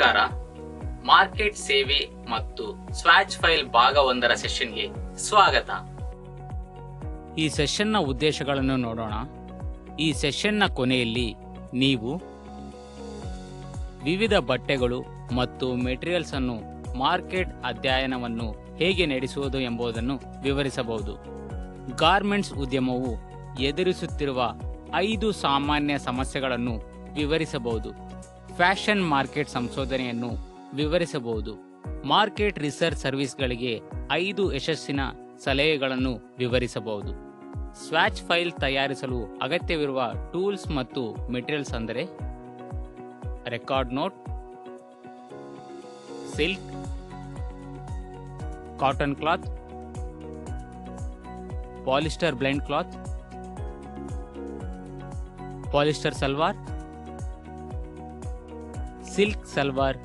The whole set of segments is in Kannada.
ನಮಸ್ಕಾರ. ಮಾರ್ಕೆಟ್ ಸೇವೆ ಮತ್ತು ಸ್ವಾಚ್ ಫೈಲ್ ಭಾಗ 1ರ ಸೆಷನ್ಗೆ ಸ್ವಾಗತ. ಈ ಸೆಷನ್ನ ಉದ್ದೇಶಗಳನ್ನು ನೋಡೋಣ. ಈ ಸೆಷನ್ನ ಕೊನೆಯಲ್ಲಿ ನೀವು ವಿವಿಧ ಬಟ್ಟೆಗಳು ಮತ್ತು ಮೆಟೀರಿಯಲ್ಸ್ ಅನ್ನು ಮಾರ್ಕೆಟ್ ಅಧ್ಯಯನವನ್ನು ಹೇಗೆ ನಡೆಸುವುದು ಎಂಬುದನ್ನು ವಿವರಿಸಬಹುದು. ಗಾರ್ಮೆಂಟ್ಸ್ ಉದ್ಯಮವು ಎದುರಿಸುತ್ತಿರುವ 5 ಸಾಮಾನ್ಯ ಸಮಸ್ಯೆಗಳನ್ನು ವಿವರಿಸಬಹುದು. ಫ್ಯಾಷನ್ ಮಾರ್ಕೆಟ್ ಸಂಶೋಧನೆಯನ್ನು ವಿವರಿಸಬಹುದು. ಮಾರ್ಕೆಟ್ ರಿಸರ್ಚ್ ಸರ್ವಿಸ್ಗಳಿಗೆ 5 ಯಶಸ್ಸಿನ ಸಲಹೆಗಳನ್ನು ವಿವರಿಸಬಹುದು. ಸ್ವಾಚ್ ಫೈಲ್ ತಯಾರಿಸಲು ಅಗತ್ಯವಿರುವ ಟೂಲ್ಸ್ ಮತ್ತು ಮೆಟೀರಿಯಲ್ಸ್ ಅಂದರೆ record note, silk, cotton cloth, polyester blend cloth, polyester salwar, silk salwar,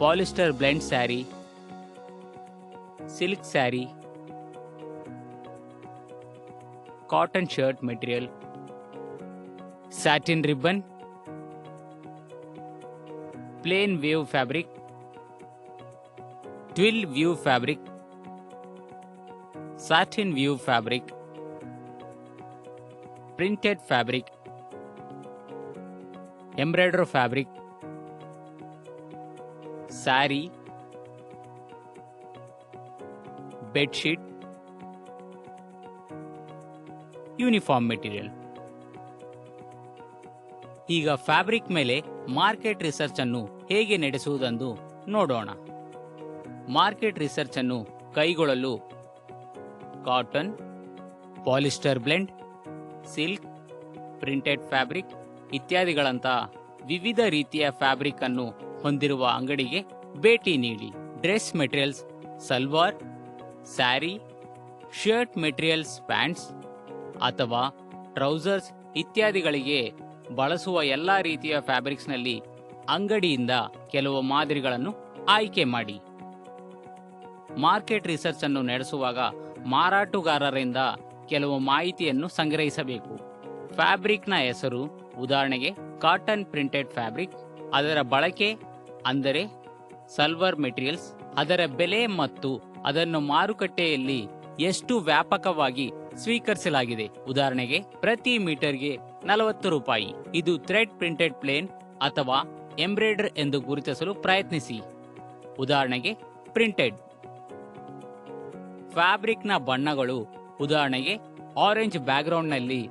polyester blend sari, silk sari, cotton shirt material, satin ribbon, plain weave fabric, twill weave fabric, satin weave fabric, printed fabric, embroider fabric, sari, bedsheet, uniform material. ಈಗ ಫ್ಯಾಬ್ರಿಕ್ ಮೇಲೆ ಮಾರ್ಕೆಟ್ ರಿಸರ್ಚ್ ಅನ್ನು ಹೇಗೆ ನಡೆಸುವುದೆಂದು ನೋಡೋಣ. ಮಾರ್ಕೆಟ್ ರಿಸರ್ಚ್ ಅನ್ನು ಕೈಗೊಳ್ಳಲು cotton, polyester blend, silk, printed fabric ಇತ್ಯಾದಿಗಳಂತಹ ವಿವಿಧ ರೀತಿಯ ಫ್ಯಾಬ್ರಿಕ್ ಅನ್ನು ಹೊಂದಿರುವ ಅಂಗಡಿಗೆ ಭೇಟಿ ನೀಡಿ. Dress materials, salwar, sari, shirt materials, pants ಅಥವಾ ಟ್ರೌಸರ್ಸ್ ಇತ್ಯಾದಿಗಳಿಗೆ ಬಳಸುವ ಎಲ್ಲ ರೀತಿಯ ಫ್ಯಾಬ್ರಿಕ್ಸ್ನಲ್ಲಿ ಅಂಗಡಿಯಿಂದ ಕೆಲವು ಮಾದರಿಗಳನ್ನು ಆಯ್ಕೆ ಮಾಡಿ. ಮಾರ್ಕೆಟ್ ರಿಸರ್ಚ್ ಅನ್ನು ನಡೆಸುವಾಗ ಮಾರಾಟಗಾರರಿಂದ ಕೆಲವು ಮಾಹಿತಿಯನ್ನು ಸಂಗ್ರಹಿಸಬೇಕು. ಫ್ಯಾಬ್ರಿಕ್ನ ಹೆಸರು, ಉದಾಹರಣೆಗೆ ಕಾಟನ್ ಪ್ರಿಂಟೆಡ್ ಫ್ಯಾಬ್ರಿಕ್, ಅದರ ಬಳಕೆ ಅಂದರೆ ಸಲ್ವಾರ್ ಮೆಟೀರಿಯಲ್ಸ್, ಅದರ ಬೆಲೆ ಮತ್ತು ಅದನ್ನು ಮಾರುಕಟ್ಟೆಯಲ್ಲಿ ಎಷ್ಟು ವ್ಯಾಪಕವಾಗಿ ಸ್ವೀಕರಿಸಲಾಗಿದೆ. ಉದಾಹರಣೆಗೆ ಪ್ರತಿ ಮೀಟರ್ಗೆ 40 ರೂಪಾಯಿ. ಇದು ಥ್ರೆಡ್ ಪ್ರಿಂಟೆಡ್ ಪ್ಲೇನ್ ಅಥವಾ ಎಂಬ್ರಾಯ್ಡರ್ ಎಂದು ಗುರುತಿಸಲು ಪ್ರಯತ್ನಿಸಿ. ಉದಾಹರಣೆಗೆ ಪ್ರಿಂಟೆಡ್. ಫ್ಯಾಬ್ರಿಕ್ನ ಬಣ್ಣಗಳು, ಉದಾಹರಣೆಗೆ ಆರೆಂಜ್ ಬ್ಯಾಕ್ಗ್ರೌಂಡ್ನಲ್ಲಿ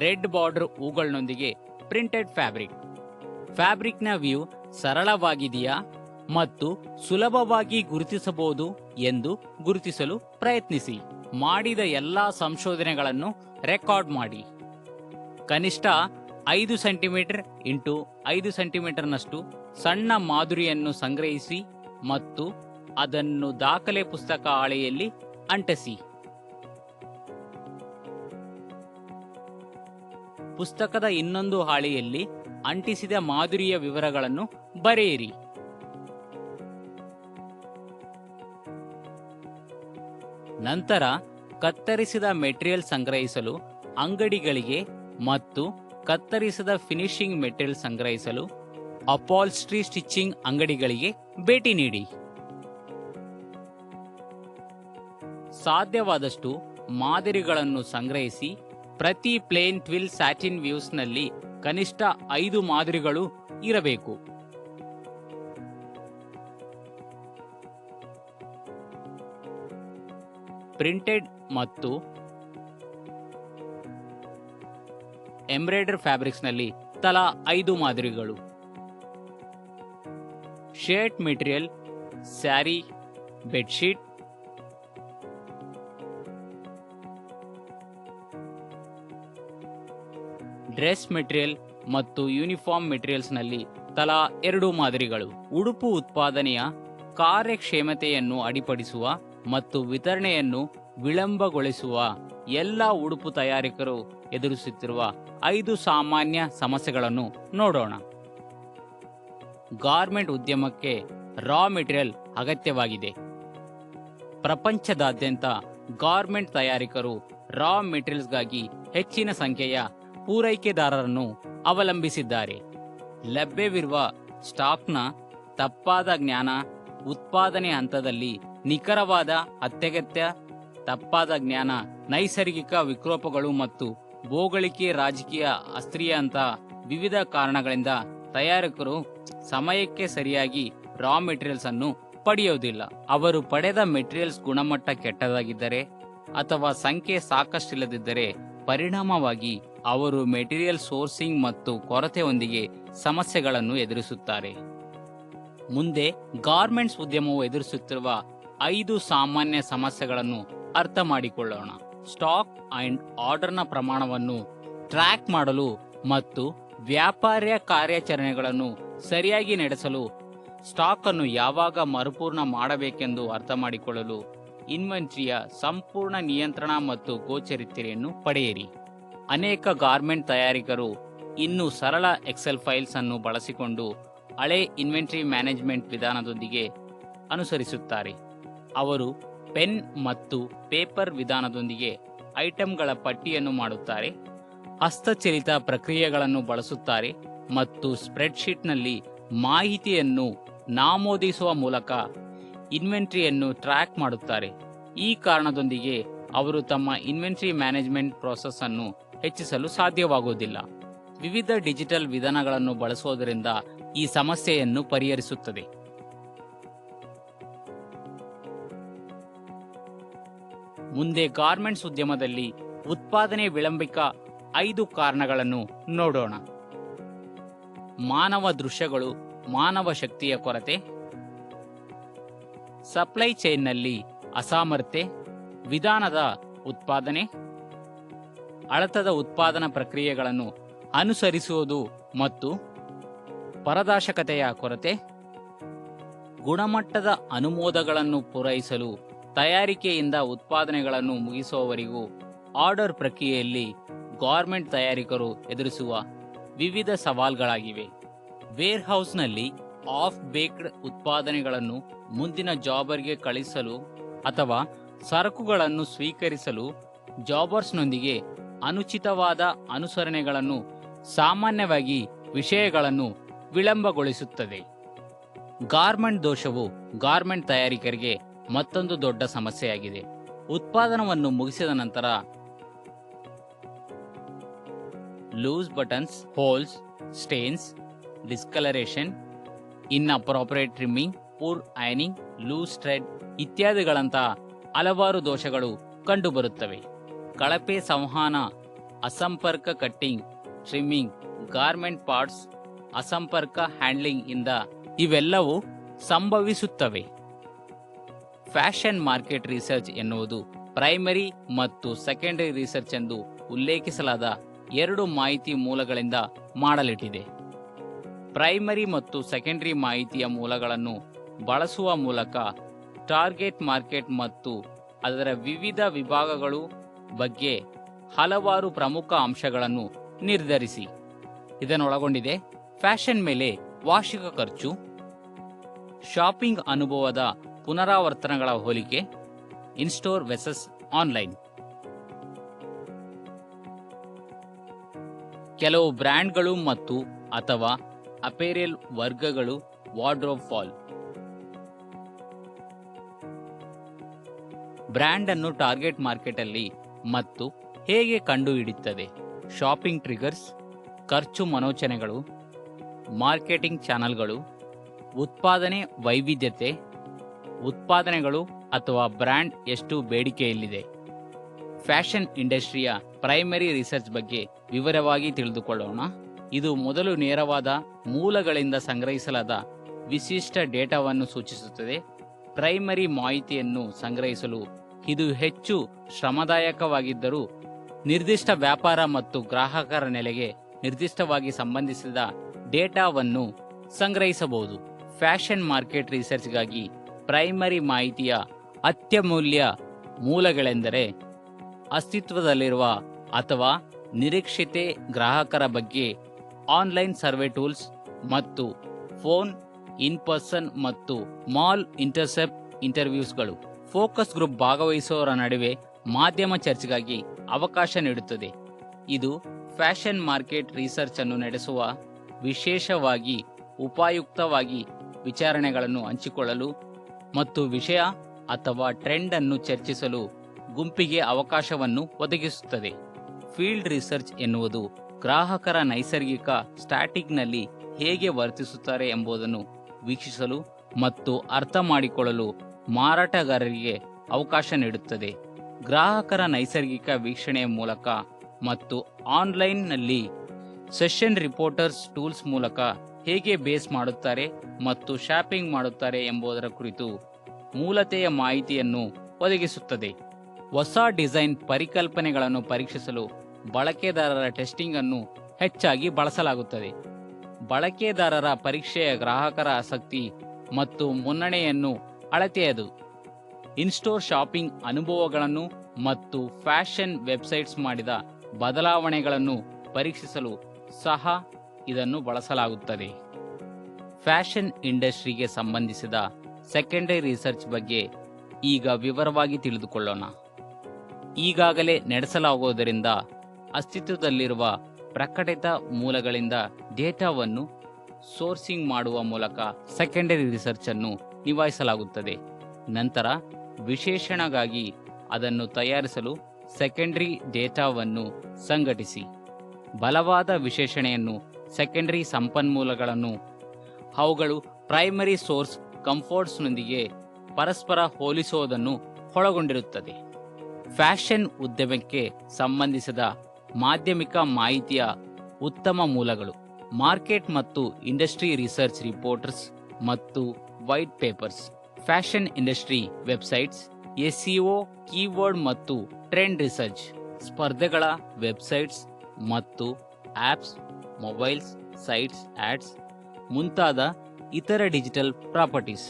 ರೆಡ್ ಬಾರ್ಡರ್ ಹೂಗಳೊಂದಿಗೆ ಪ್ರಿಂಟೆಡ್ ಫ್ಯಾಬ್ರಿಕ್. ಫ್ಯಾಬ್ರಿಕ್ನ ವ್ಯೂ ಸರಳವಾಗಿದೆಯಾ ಮತ್ತು ಸುಲಭವಾಗಿ ಗುರುತಿಸಬಹುದು ಎಂದು ಗುರುತಿಸಲು ಪ್ರಯತ್ನಿಸಿ. ಮಾಡಿದ ಎಲ್ಲಾ ಸಂಶೋಧನೆಗಳನ್ನು ರೆಕಾರ್ಡ್ ಮಾಡಿ. ಕನಿಷ್ಠ 5 ಸೆಂಟಿಮೀಟರ್ ಇಂಟು 5 ಸೆಂಟಿಮೀಟರ್ನಷ್ಟು ಸಣ್ಣ ಮಾದರಿಯನ್ನು ಸಂಗ್ರಹಿಸಿ ಮತ್ತು ಅದನ್ನು ದಾಖಲೆ ಪುಸ್ತಕ ಹಾಳೆಯಲ್ಲಿ ಅಂಟಿಸಿ. ಪುಸ್ತಕದ ಇನ್ನೊಂದು ಹಾಳೆಯಲ್ಲಿ ಅಂಟಿಸಿದ ಮಾದರಿಯ ವಿವರಗಳನ್ನು ಬರೆಯಿರಿ. ನಂತರ ಕತ್ತರಿಸಿದ ಮೆಟೀರಿಯಲ್ ಸಂಗ್ರಹಿಸಲು ಅಂಗಡಿಗಳಿಗೆ ಮತ್ತು ಕತ್ತರಿಸಿದ ಫಿನಿಶಿಂಗ್ ಮೆಟೀರಿಯಲ್ ಸಂಗ್ರಹಿಸಲು ಅಪಾಲ್ಸ್ಟ್ರಿ ಸ್ಟಿಚಿಂಗ್ ಅಂಗಡಿಗಳಿಗೆ ಭೇಟಿ ನೀಡಿ. ಸಾಧ್ಯವಾದಷ್ಟು ಮಾದರಿಗಳನ್ನು ಸಂಗ್ರಹಿಸಿ. ಪ್ರತಿ ಪ್ಲೇನ್ ಟ್ವಿಲ್ ಸ್ಯಾಟಿನ್ ವ್ಯೂಸ್ನಲ್ಲಿ ಕನಿಷ್ಠ 5 ಮಾದರಿಗಳು ಇರಬೇಕು. ಪ್ರಿಂಟೆಡ್ ಮತ್ತು ಎಂಬ್ರಾಯ್ಡರ್ ಫ್ಯಾಬ್ರಿಕ್ಸ್ನಲ್ಲಿ ತಲಾ 5 ಮಾದರಿಗಳು. Shirt material, sari, bedsheet, dress material ಮತ್ತು ಯೂನಿಫಾರ್ಮ್ ಮೆಟೀರಿಯಲ್ಸ್ನಲ್ಲಿ ತಲಾ 2 ಮಾದರಿಗಳು. ಉಡುಪು ಉತ್ಪಾದನೆಯ ಕಾರ್ಯಕ್ಷಮತೆಯನ್ನು ಅಡಿಪಡಿಸುವ ಮತ್ತು ವಿತರಣೆಯನ್ನು ವಿಳಂಬಗೊಳಿಸುವ ಎಲ್ಲ ಉಡುಪು ತಯಾರಕರು ಎದುರಿಸುತ್ತಿರುವ 5 ಸಾಮಾನ್ಯ ಸಮಸ್ಯೆಗಳನ್ನು ನೋಡೋಣ. ಗಾರ್ಮೆಂಟ್ ಉದ್ಯಮಕ್ಕೆ ರಾ ಮೆಟೀರಿಯಲ್ ಅಗತ್ಯವಾಗಿದೆ. ಪ್ರಪಂಚದಾದ್ಯಂತ ಗಾರ್ಮೆಂಟ್ ತಯಾರಕರು ರಾ ಮೆಟೀರಿಯಲ್ಸ್ಗಾಗಿ ಹೆಚ್ಚಿನ ಸಂಖ್ಯೆಯ ಪೂರೈಕೆದಾರರನ್ನು ಅವಲಂಬಿಸಿದ್ದಾರೆ. ಲಭ್ಯವಿರುವ ಸ್ಟಾಕ್ನ ತಪ್ಪಾದ ಜ್ಞಾನ, ಉತ್ಪಾದನೆ ಹಂತದಲ್ಲಿ ನಿಖರವಾದ ಅತ್ಯಗತ್ಯ ತಪ್ಪಾದ ಜ್ಞಾನ, ನೈಸರ್ಗಿಕ ವಿಕೋಪಗಳು ಮತ್ತು ಭೌಗೋಳಿಕ ರಾಜಕೀಯ ಅಸ್ಥಿರತೆ ವಿವಿಧ ಕಾರಣಗಳಿಂದ ತಯಾರಕರು ಸಮಯಕ್ಕೆ ಸರಿಯಾಗಿ ರಾ ಮೆಟೀರಿಯಲ್ಸ್ ಅನ್ನು ಪಡೆಯುವುದಿಲ್ಲ. ಅವರು ಪಡೆದ ಮೆಟೀರಿಯಲ್ಸ್ ಗುಣಮಟ್ಟ ಕೆಟ್ಟದಾಗಿದ್ದರೆ ಅಥವಾ ಸಂಖ್ಯೆ ಸಾಕಷ್ಟಿಲ್ಲದಿದ್ದರೆ ಪರಿಣಾಮವಾಗಿ ಅವರು ಮೆಟೀರಿಯಲ್ ಸೋರ್ಸಿಂಗ್ ಮತ್ತು ಕೊರತೆಯೊಂದಿಗೆ ಸಮಸ್ಯೆಗಳನ್ನು ಎದುರಿಸುತ್ತಾರೆ. ಮುಂದೆ ಗಾರ್ಮೆಂಟ್ಸ್ ಉದ್ಯಮವು ಎದುರಿಸುತ್ತಿರುವ 5 ಸಾಮಾನ್ಯ ಸಮಸ್ಯೆಗಳನ್ನು ಅರ್ಥ ಮಾಡಿಕೊಳ್ಳೋಣ. ಸ್ಟಾಕ್ ಅಂಡ್ ಆರ್ಡರ್ನ ಪ್ರಮಾಣವನ್ನು ಟ್ರ್ಯಾಕ್ ಮಾಡಲು ಮತ್ತು ವ್ಯಾಪಾರ ಕಾರ್ಯಾಚರಣೆಗಳನ್ನು ಸರಿಯಾಗಿ ನಡೆಸಲು, ಸ್ಟಾಕ್ ಅನ್ನು ಯಾವಾಗ ಮರುಪೂರ್ಣ ಮಾಡಬೇಕೆಂದು ಅರ್ಥ ಮಾಡಿಕೊಳ್ಳಲು, ಇನ್ವೆಂಟರಿಯ ಸಂಪೂರ್ಣ ನಿಯಂತ್ರಣ ಮತ್ತು ಗೋಚರಿತೆಯನ್ನು ಪಡೆಯಿರಿ. ಅನೇಕ ಗಾರ್ಮೆಂಟ್ ತಯಾರಕರು ಇನ್ನೂ ಸರಳ ಎಕ್ಸೆಲ್ ಫೈಲ್ಸ್ ಅನ್ನು ಬಳಸಿಕೊಂಡು ಹಳೆ ಇನ್ವೆಂಟರಿ ಮ್ಯಾನೇಜ್ಮೆಂಟ್ ವಿಧಾನದೊಂದಿಗೆ ಅನುಸರಿಸುತ್ತಾರೆ. ಅವರು ಪೆನ್ ಮತ್ತು ಪೇಪರ್ ವಿಧಾನದೊಂದಿಗೆ ಐಟಂಗಳ ಪಟ್ಟಿಯನ್ನು ಮಾಡುತ್ತಾರೆ, ಹಸ್ತಚಲಿತ ಪ್ರಕ್ರಿಯೆಗಳನ್ನು ಬಳಸುತ್ತಾರೆ ಮತ್ತು ಸ್ಪ್ರೆಡ್ಶೀಟ್ನಲ್ಲಿ ಮಾಹಿತಿಯನ್ನು ನಮೂದಿಸುವ ಮೂಲಕ ಇನ್ವೆಂಟರಿಯನ್ನು ಟ್ರ್ಯಾಕ್ ಮಾಡುತ್ತಾರೆ. ಈ ಕಾರಣದೊಂದಿಗೆ ಅವರು ತಮ್ಮ ಇನ್ವೆಂಟರಿ ಮ್ಯಾನೇಜ್ಮೆಂಟ್ ಪ್ರೋಸೆಸ್ ಅನ್ನು ಹೆಚ್ಚಿಸಲು ಸಾಧ್ಯವಾಗುವುದಿಲ್ಲ. ವಿವಿಧ ಡಿಜಿಟಲ್ ವಿಧಾನಗಳನ್ನು ಬಳಸುವುದರಿಂದ ಈ ಸಮಸ್ಯೆಯನ್ನು ಪರಿಹರಿಸುತ್ತದೆ. ಮುಂದೆ ಗಾರ್ಮೆಂಟ್ಸ್ ಉದ್ಯಮದಲ್ಲಿ ಉತ್ಪಾದನೆ ವಿಳಂಬಿಕ 5 ಕಾರಣಗಳನ್ನು ನೋಡೋಣ. ಮಾನವ ದೃಶ್ಯಗಳು, ಮಾನವ ಶಕ್ತಿಯ ಕೊರತೆ, ಸಪ್ಲೈ ಚೈನ್ನಲ್ಲಿ ಅಸಾಮರ್ಥ್ಯ, ವಿಧಾನದ ಉತ್ಪಾದನೆ, ಅಳತದ ಉತ್ಪಾದನಾ ಪ್ರಕ್ರಿಯೆಗಳನ್ನು ಅನುಸರಿಸುವುದು ಮತ್ತು ಪಾರದರ್ಶಕತೆಯ ಕೊರತೆ, ಗುಣಮಟ್ಟದ ಅನುಮೋದನೆಗಳನ್ನು ಪೂರೈಸಲು ತಯಾರಿಕೆಯಿಂದ ಉತ್ಪಾದನೆಗಳನ್ನು ಮುಗಿಸುವವರೆಗೂ ಆರ್ಡರ್ ಪ್ರಕ್ರಿಯೆಯಲ್ಲಿ ಗಾರ್ಮೆಂಟ್ ತಯಾರಕರು ಎದುರಿಸುವ ವಿವಿಧ ಸವಾಲುಗಳಾಗಿವೆ. ವೇರ್ಹೌಸ್ನಲ್ಲಿ ಆಫ್ ಬೇಕ್ಡ್ ಉತ್ಪಾದನೆಗಳನ್ನು ಮುಂದಿನ ಜಾಬರ್ಗೆ ಕಳಿಸಲು ಅಥವಾ ಸರಕುಗಳನ್ನು ಸ್ವೀಕರಿಸಲು ಜಾಬರ್ಸ್ನೊಂದಿಗೆ ಅನುಚಿತವಾದ ಅನುಸರಣೆಗಳನ್ನು ಸಾಮಾನ್ಯವಾಗಿ ವಿಷಯಗಳನ್ನು ವಿಳಂಬಗೊಳಿಸುತ್ತದೆ. ಗಾರ್ಮೆಂಟ್ ದೋಷವು ಗಾರ್ಮೆಂಟ್ ತಯಾರಕರಿಗೆ ಮತ್ತೊಂದು ದೊಡ್ಡ ಸಮಸ್ಯೆಯಾಗಿದೆ. ಉತ್ಪಾದನವನ್ನು ಮುಗಿಸಿದ ನಂತರ loose buttons, holes, stains, discolouration, inappropriate trimming, poor ironing, loose thread ಇತ್ಯಾದಿಗಳಂತಹ ಹಲವಾರು ದೋಷಗಳು ಕಂಡುಬರುತ್ತವೆ. ಕಳಪೆ ಸಂವಹನ, ಅಸಂಪರ್ಕ ಕಟ್ಟಿಂಗ್, ಟ್ರಿಮ್ಮಿಂಗ್, ಗಾರ್ಮೆಂಟ್ ಪಾರ್ಟ್ಸ್ ಅಸಂಪರ್ಕ ಹ್ಯಾಂಡ್ಲಿಂಗ್ ಇಂದ ಇವೆಲ್ಲವೂ ಸಂಭವಿಸುತ್ತವೆ. ಫ್ಯಾಷನ್ ಮಾರ್ಕೆಟ್ ರಿಸರ್ಚ್ ಎನ್ನುವುದು ಪ್ರೈಮರಿ ಮತ್ತು ಸೆಕೆಂಡರಿ ರಿಸರ್ಚ್ ಎಂದು ಉಲ್ಲೇಖಿಸಲಾದ 2 ಮಾಹಿತಿ ಮೂಲಗಳಿಂದ ಮಾಡಲ್ಪಟ್ಟಿದೆ. ಪ್ರೈಮರಿ ಮತ್ತು ಸೆಕೆಂಡರಿ ಮಾಹಿತಿಯ ಮೂಲಗಳನ್ನು ಬಳಸುವ ಮೂಲಕ ಟಾರ್ಗೆಟ್ ಮಾರ್ಕೆಟ್ ಮತ್ತು ಅದರ ವಿವಿಧ ವಿಭಾಗಗಳು ಬಗ್ಗೆ ಹಲವಾರು ಪ್ರಮುಖ ಅಂಶಗಳನ್ನು ನಿರ್ಧರಿಸಿ. ಇದನ್ನೊಳಗೊಂಡಿದೆ ಫ್ಯಾಷನ್ ಮೇಲೆ ವಾರ್ಷಿಕ ಖರ್ಚು, ಶಾಪಿಂಗ್ ಅನುಭವದ ಪುನರಾವರ್ತನೆಗಳ ಹೋಲಿಕೆ, ಇನ್ಸ್ಟೋರ್ ವೆಸಸ್ ಆನ್ಲೈನ್, ಕೆಲವು ಬ್ರ್ಯಾಂಡ್ಗಳು ಮತ್ತು ಅಥವಾ ಅಪೇರೆಲ್ ವರ್ಗಗಳು, ವಾರ್ಡ್ರೋಬ್ ಫಾಲ್. ಬ್ರ್ಯಾಂಡ್ ಅನ್ನು ಟಾರ್ಗೆಟ್ ಮಾರ್ಕೆಟ್ ಅಲ್ಲಿ ಮತ್ತು ಹೇಗೆ ಕಂಡುಹಿಡಿಯುತ್ತದೆ, ಶಾಪಿಂಗ್ ಟ್ರಿಗರ್ಸ್, ಖರ್ಚು ಮನೋಚನೆಗಳು, ಮಾರ್ಕೆಟಿಂಗ್ ಚಾನಲ್ಗಳು, ಉತ್ಪಾದನೆ ವೈವಿಧ್ಯತೆ, ಉತ್ಪಾದನೆಗಳು ಅಥವಾ ಬ್ರ್ಯಾಂಡ್ ಎಷ್ಟು ಬೇಡಿಕೆಯಲ್ಲಿದೆ. ಫ್ಯಾಷನ್ ಇಂಡಸ್ಟ್ರಿಯ ಪ್ರೈಮರಿ ರಿಸರ್ಚ್ ಬಗ್ಗೆ ವಿವರವಾಗಿ ತಿಳಿದುಕೊಳ್ಳೋಣ. ಇದು ಮೊದಲು ನೇರವಾದ ಮೂಲಗಳಿಂದ ಸಂಗ್ರಹಿಸಲಾದ ವಿಶಿಷ್ಟ ಡೇಟಾವನ್ನು ಸೂಚಿಸುತ್ತದೆ. ಪ್ರೈಮರಿ ಮಾಹಿತಿಯನ್ನು ಸಂಗ್ರಹಿಸಲು ಇದು ಹೆಚ್ಚು ಶ್ರಮದಾಯಕವಾಗಿದ್ದರೂ ನಿರ್ದಿಷ್ಟ ವ್ಯಾಪಾರ ಮತ್ತು ಗ್ರಾಹಕರ ನೆಲೆಗೆ ನಿರ್ದಿಷ್ಟವಾಗಿ ಸಂಬಂಧಿಸಿದ ಡೇಟಾವನ್ನು ಸಂಗ್ರಹಿಸಬಹುದು. ಫ್ಯಾಷನ್ ಮಾರ್ಕೆಟ್ ರಿಸರ್ಚ್ಗಾಗಿ ಪ್ರೈಮರಿ ಮಾಹಿತಿಯ ಅತ್ಯಮೂಲ್ಯ ಮೂಲಗಳೆಂದರೆ ಅಸ್ತಿತ್ವದಲ್ಲಿರುವ ಅಥವಾ ನಿರೀಕ್ಷಿತ ಗ್ರಾಹಕರ ಬಗ್ಗೆ ಆನ್ಲೈನ್ ಸರ್ವೆ ಟೂಲ್ಸ್ ಮತ್ತು ಫೋನ್, ಇನ್ ಪರ್ಸನ್ ಮತ್ತು ಮಾಲ್ ಇಂಟರ್ಸೆಪ್ಟ್ ಇಂಟರ್ವ್ಯೂಸ್ಗಳು. ಫೋಕಸ್ ಗ್ರೂಪ್ ಭಾಗವಹಿಸುವವರ ನಡುವೆ ಮಾಧ್ಯಮ ಚರ್ಚೆಗಾಗಿ ಅವಕಾಶ ನೀಡುತ್ತದೆ. ಇದು ಫ್ಯಾಷನ್ ಮಾರ್ಕೆಟ್ ರಿಸರ್ಚ್ ಅನ್ನು ನಡೆಸುವ ವಿಶೇಷವಾಗಿ ಉಪಯುಕ್ತವಾಗಿ ವಿಚಾರಣೆಗಳನ್ನು ಹಂಚಿಕೊಳ್ಳಲು ಮತ್ತು ವಿಷಯ ಅಥವಾ ಟ್ರೆಂಡ್ ಅನ್ನು ಚರ್ಚಿಸಲು ಗುಂಪಿಗೆ ಅವಕಾಶವನ್ನು ಒದಗಿಸುತ್ತದೆ. ಫೀಲ್ಡ್ ರಿಸರ್ಚ್ ಎನ್ನುವುದು ಗ್ರಾಹಕರ ನೈಸರ್ಗಿಕ ಸ್ಟ್ಯಾಟಿಕ್ನಲ್ಲಿ ಹೇಗೆ ವರ್ತಿಸುತ್ತಾರೆ ಎಂಬುದನ್ನು ವೀಕ್ಷಿಸಲು ಮತ್ತು ಅರ್ಥ ಮಾಡಿಕೊಳ್ಳಲು ಮಾರಾಟಗಾರರಿಗೆ ಅವಕಾಶ ನೀಡುತ್ತದೆ. ಗ್ರಾಹಕರ ನೈಸರ್ಗಿಕ ವೀಕ್ಷಣೆಯ ಮೂಲಕ ಮತ್ತು ಆನ್ಲೈನ್ನಲ್ಲಿ ಸೆಷನ್ ರಿಪೋರ್ಟರ್ಸ್ ಟೂಲ್ಸ್ ಮೂಲಕ ಹೇಗೆ ಬೇಸ್ ಮಾಡುತ್ತಾರೆ ಮತ್ತು ಶಾಪಿಂಗ್ ಮಾಡುತ್ತಾರೆ ಎಂಬುದರ ಕುರಿತು ಮೂಲತೆಯ ಮಾಹಿತಿಯನ್ನು ಒದಗಿಸುತ್ತದೆ. ಹೊಸ ಡಿಸೈನ್ ಪರಿಕಲ್ಪನೆಗಳನ್ನು ಪರೀಕ್ಷಿಸಲು ಬಳಕೆದಾರರ ಟೆಸ್ಟಿಂಗ್ ಅನ್ನು ಹೆಚ್ಚಾಗಿ ಬಳಸಲಾಗುತ್ತದೆ. ಬಳಕೆದಾರರ ಪರೀಕ್ಷೆಯ ಗ್ರಾಹಕರ ಆಸಕ್ತಿ ಮತ್ತು ಮುನ್ನಡೆಯನ್ನು ಅಳತೆಯದು. ಇನ್ಸ್ಟೋರ್ ಶಾಪಿಂಗ್ ಅನುಭವಗಳನ್ನು ಮತ್ತು ಫ್ಯಾಷನ್ ವೆಬ್ಸೈಟ್ಸ್ ಮಾಡಿದ ಬದಲಾವಣೆಗಳನ್ನು ಪರೀಕ್ಷಿಸಲು ಸಹ ಇದನ್ನು ಬಳಸಲಾಗುತ್ತದೆ. ಫ್ಯಾಷನ್ ಇಂಡಸ್ಟ್ರಿಗೆ ಸಂಬಂಧಿಸಿದ ಸೆಕೆಂಡರಿ ರಿಸರ್ಚ್ ಬಗ್ಗೆ ಈಗ ವಿವರವಾಗಿ ತಿಳಿದುಕೊಳ್ಳೋಣ. ಈಗಾಗಲೇ ನಡೆಸಲಾಗುವುದರಿಂದ ಅಸ್ತಿತ್ವದಲ್ಲಿರುವ ಪ್ರಕಟಿತ ಮೂಲಗಳಿಂದ ಡೇಟಾವನ್ನು ಸೋರ್ಸಿಂಗ್ ಮಾಡುವ ಮೂಲಕ ಸೆಕೆಂಡರಿ ರಿಸರ್ಚ್ ಅನ್ನು ನಿಭಾಯಿಸಲಾಗುತ್ತದೆ. ನಂತರ ವಿಶ್ಲೇಷಣೆಗಾಗಿ ಅದನ್ನು ತಯಾರಿಸಲು ಸೆಕೆಂಡರಿ ಡೇಟಾವನ್ನು ಸಂಘಟಿಸಿ ಬಲವಾದ ವಿಶ್ಲೇಷಣೆಯನ್ನು ಸೆಕೆಂಡರಿ ಸಂಪನ್ಮೂಲಗಳನ್ನು ಅವುಗಳು ಪ್ರೈಮರಿ ಸೋರ್ಸ್ ಕಂಫರ್ಟ್ಸ್ನೊಂದಿಗೆ ಪರಸ್ಪರ ಹೋಲಿಸುವುದನ್ನು ಒಳಗೊಂಡಿರುತ್ತದೆ. ಫ್ಯಾಷನ್ ಉದ್ಯಮಕ್ಕೆ ಸಂಬಂಧಿಸಿದ ಮಾಧ್ಯಮಿಕ ಮಾಹಿತಿಯ ಉತ್ತಮ ಮೂಲಗಳು: ಮಾರ್ಕೆಟ್ ಮತ್ತು ಇಂಡಸ್ಟ್ರಿ ರಿಸರ್ಚ್ ರಿಪೋರ್ಟ್ಸ್ ಮತ್ತು white papers, fashion industry websites, SEO, keyword ಮತ್ತು ಟ್ರೆಂಡ್ ರಿಸರ್ಚ್, ಸ್ಪರ್ಧೆಗಳ ವೆಬ್ಸೈಟ್ಸ್ ಮತ್ತು ಆಪ್ಸ್, ಮೊಬೈಲ್ಸ್, ಸೈಟ್ಸ್, ಆಡ್ಸ್ ಮುಂತಾದ ಇತರ ಡಿಜಿಟಲ್ ಪ್ರಾಪರ್ಟೀಸ್.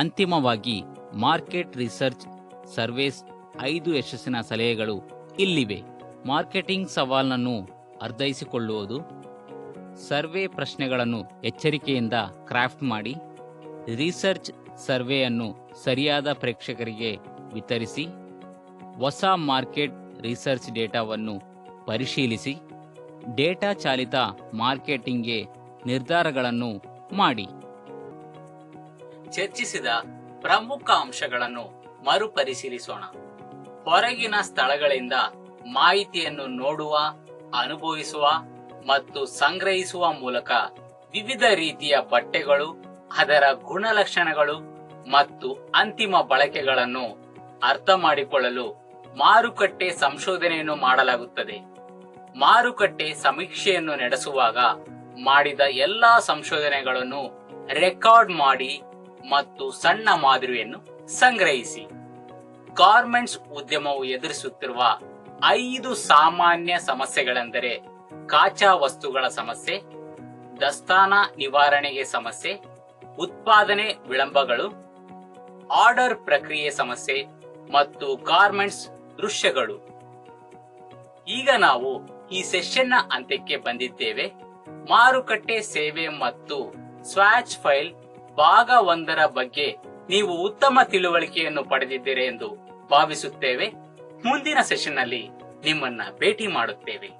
ಅಂತಿಮವಾಗಿ ಮಾರ್ಕೆಟ್ ರಿಸರ್ಚ್ ಸರ್ವೇಸ್ 5 ಯಶಸ್ಸಿನ ಸಲಹೆಗಳು ಇಲ್ಲಿವೆ. ಮಾರ್ಕೆಟಿಂಗ್ ಸವಾಲನ್ನು ಅರ್ಥೈಸಿಕೊಳ್ಳುವುದು: ಸರ್ವೆ ಪ್ರಶ್ನೆಗಳನ್ನು ಎಚ್ಚರಿಕೆಯಿಂದ ಕ್ರಾಫ್ಟ್ ಮಾಡಿ, ರಿಸರ್ಚ್ ಸರ್ವೆಯನ್ನು ಸರಿಯಾದ ಪ್ರೇಕ್ಷಕರಿಗೆ ವಿತರಿಸಿ, ಹೊಸ ಮಾರ್ಕೆಟ್ ರಿಸರ್ಚ್ ಡೇಟಾವನ್ನು ಪರಿಶೀಲಿಸಿ, ಡೇಟಾ ಚಾಲಿತ ಮಾರ್ಕೆಟಿಂಗ್ಗೆ ನಿರ್ಧಾರಗಳನ್ನು ಮಾಡಿ. ಚರ್ಚಿಸಿದ ಪ್ರಮುಖ ಅಂಶಗಳನ್ನು ಮರುಪರಿಶೀಲಿಸೋಣ. ಹೊರಗಿನ ಸ್ಥಳಗಳಿಂದ ಮಾಹಿತಿಯನ್ನು ನೋಡುವ, ಅನುಭವಿಸುವ ಮತ್ತು ಸಂಗ್ರಹಿಸುವ ಮೂಲಕ ವಿವಿಧ ರೀತಿಯ ಬಟ್ಟೆಗಳು, ಅದರ ಗುಣಲಕ್ಷಣಗಳು ಮತ್ತು ಅಂತಿಮ ಬಳಕೆಗಳನ್ನು ಅರ್ಥ ಮಾಡಿಕೊಳ್ಳಲು ಮಾರುಕಟ್ಟೆ ಸಂಶೋಧನೆಯನ್ನು ಮಾಡಲಾಗುತ್ತದೆ. ಮಾರುಕಟ್ಟೆ ಸಮೀಕ್ಷೆಯನ್ನು ನಡೆಸುವಾಗ ಮಾಡಿದ ಎಲ್ಲಾ ಸಂಶೋಧನೆಗಳನ್ನು ರೆಕಾರ್ಡ್ ಮಾಡಿ ಮತ್ತು ಸಣ್ಣ ಮಾದರಿಯನ್ನು ಸಂಗ್ರಹಿಸಿ. ಗಾರ್ಮೆಂಟ್ಸ್ ಉದ್ಯಮವು ಎದುರಿಸುತ್ತಿರುವ 5 ಸಾಮಾನ್ಯ ಸಮಸ್ಯೆಗಳೆಂದರೆ ಕಾಚಾ ವಸ್ತುಗಳ ಸಮಸ್ಯೆ, ದಸ್ತಾನ ನಿವಾರಣೆಗೆ ಸಮಸ್ಯೆ, ಉತ್ಪಾದನೆ ವಿಳಂಬಗಳು, ಆರ್ಡರ್ ಪ್ರಕ್ರಿಯೆ ಸಮಸ್ಯೆ ಮತ್ತು ಗಾರ್ಮೆಂಟ್ಸ್ ದೃಶ್ಯಗಳು. ಈಗ ನಾವು ಈ ಸೆಷನ್ನ ಅಂತ್ಯಕ್ಕೆ ಬಂದಿದ್ದೇವೆ. ಮಾರುಕಟ್ಟೆ ಸೇವೆ ಮತ್ತು ಸ್ವಾಚ್ ಫೈಲ್ ಭಾಗ 1ರ ಬಗ್ಗೆ ನೀವು ಉತ್ತಮ ತಿಳುವಳಿಕೆಯನ್ನು ಪಡೆದಿದ್ದೀರಿ ಎಂದು ಭಾವಿಸುತ್ತೇವೆ. ಮುಂದಿನ ಸೆಷನ್ನಲ್ಲಿ ನಿಮ್ಮನ್ನ ಭೇಟಿ ಮಾಡುತ್ತೇವೆ.